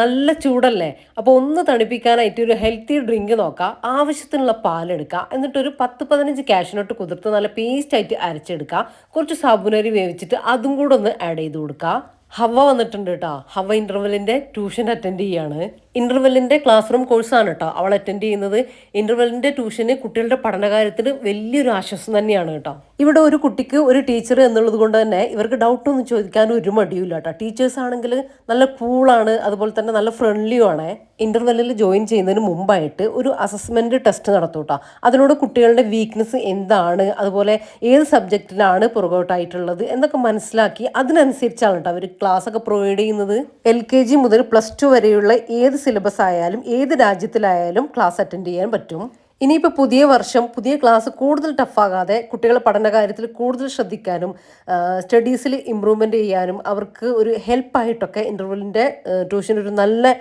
നല്ല ചൂടല്ലേ? അപ്പോൾ ഒന്ന് തണുപ്പിക്കാനായിട്ട് ഒരു ഹെൽത്തി ഡ്രിങ്ക് നോക്കാം. ആവശ്യത്തിനുള്ള പാലെടുക്കുക. എന്നിട്ടൊരു 10, 15 കാഷ്യൂനട്ട് കുതിർത്ത് നല്ല പേസ്റ്റായിട്ട് അരച്ചെടുക്കുക. കുറച്ച് സാബുനരി വേവിച്ചിട്ട് അതും കൂടെ ഒന്ന് ആഡ് ചെയ്ത് കൊടുക്കുക. ഹവ്വ വന്നിട്ടുണ്ട് കേട്ടോ. ഹവ്വ ഇന്റർവെല്ലിന്റെ ട്യൂഷൻ അറ്റൻഡ് ചെയ്യാണ്. ഇന്റർവെല്ലിന്റെ ക്ലാസ് റൂം കോഴ്സാണ് കേട്ടോ അവൾ അറ്റൻഡ് ചെയ്യുന്നത്. ഇന്റർവെല്ലിന്റെ ട്യൂഷന് കുട്ടികളുടെ പഠനകാര്യത്തിന് വലിയൊരു ആശ്വാസം തന്നെയാണ് കേട്ടോ. ഇവിടെ ഒരു കുട്ടിക്ക് ഒരു ടീച്ചർ എന്നുള്ളത് കൊണ്ട് തന്നെ ഇവർക്ക് ഡൗട്ട് ഒന്നും ചോദിക്കാൻ ഒരു മടിയില്ല കേട്ടോ. ടീച്ചേഴ്സ് ആണെങ്കിൽ നല്ല കൂളാണ്, അതുപോലെ തന്നെ നല്ല ഫ്രണ്ട്ലിയും ആണ്. ഇന്റർവെല്ലിൽ ജോയിൻ ചെയ്യുന്നതിന് മുമ്പായിട്ട് ഒരു അസസ്മെന്റ് ടെസ്റ്റ് നടത്തും കേട്ടോ. അതിലൂടെ കുട്ടികളുടെ വീക്ക്നെസ് എന്താണ്, അതുപോലെ ഏത് സബ്ജക്റ്റിലാണ് പുറകോട്ടായിട്ടുള്ളത് എന്നൊക്കെ മനസ്സിലാക്കി അതിനനുസരിച്ചാണ് കേട്ടോ അവർ ക്ലാസ് ഒക്കെ പ്രൊവൈഡ് ചെയ്യുന്നത്. LKG മുതൽ +2 വരെയുള്ള ഏത് സിലബസ് ആയാലും ഏത് രാജ്യത്തിലായാലും ക്ലാസ് അറ്റൻഡ് ചെയ്യാൻ പറ്റും. ഇനിയിപ്പോൾ പുതിയ വർഷം പുതിയ ക്ലാസ് കൂടുതൽ ടഫാകാതെ കുട്ടികളെ പഠനകാര്യത്തിൽ കൂടുതൽ ശ്രദ്ധിക്കാനും സ്റ്റഡീസിൽ ഇമ്പ്രൂവ്മെൻറ്റ് ചെയ്യാനും അവർക്ക് ഒരു ഹെൽപ്പായിട്ടൊക്കെ ഇൻ്റർവെല്ലിൻ്റെ ട്യൂഷൻ ഒരു നല്ല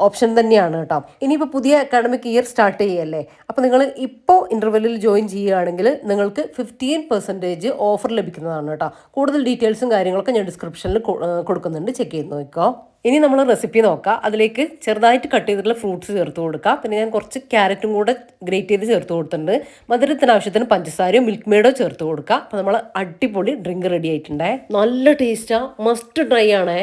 ഓപ്ഷൻ തന്നെയാണ് കേട്ടോ. ഇനിയിപ്പോൾ പുതിയ അക്കാഡമിക് ഇയർ സ്റ്റാർട്ട് ചെയ്യല്ലേ, അപ്പോൾ നിങ്ങൾ ഇപ്പോൾ ഇൻ്റർവെല്ലിൽ ജോയിൻ ചെയ്യുകയാണെങ്കിൽ നിങ്ങൾക്ക് 15% ഓഫർ ലഭിക്കുന്നതാണ് കേട്ടോ. കൂടുതൽ ഡീറ്റെയിൽസും കാര്യങ്ങളൊക്കെ ഞാൻ ഡിസ്ക്രിപ്ഷനിൽ കൊടുക്കുന്നുണ്ട്, ചെക്ക് ചെയ്ത് നോക്കിക്കോ. ഇനി നമ്മൾ റെസിപ്പി നോക്കാം. അതിലേക്ക് ചെറുതായിട്ട് കട്ട് ചെയ്തിട്ടുള്ള ഫ്രൂട്ട്സ് ചേർത്ത് കൊടുക്കുക. പിന്നെ ഞാൻ കുറച്ച് ക്യാരറ്റും കൂടെ ഗ്രേറ്റ് ചെയ്ത് ചേർത്ത് കൊടുത്തിട്ടുണ്ട്. മധുരത്തിന് ആവശ്യത്തിന് പഞ്ചസാരയോ മിൽക്ക് മെയ്ഡോ ചേർത്ത് കൊടുക്കുക. അപ്പോൾ നമ്മൾ അടിപൊളി ഡ്രിങ്ക് റെഡി ആയിട്ടുണ്ടേ. നല്ല ടേസ്റ്റാ, മസ്റ്റ് ട്രൈ ആണേ.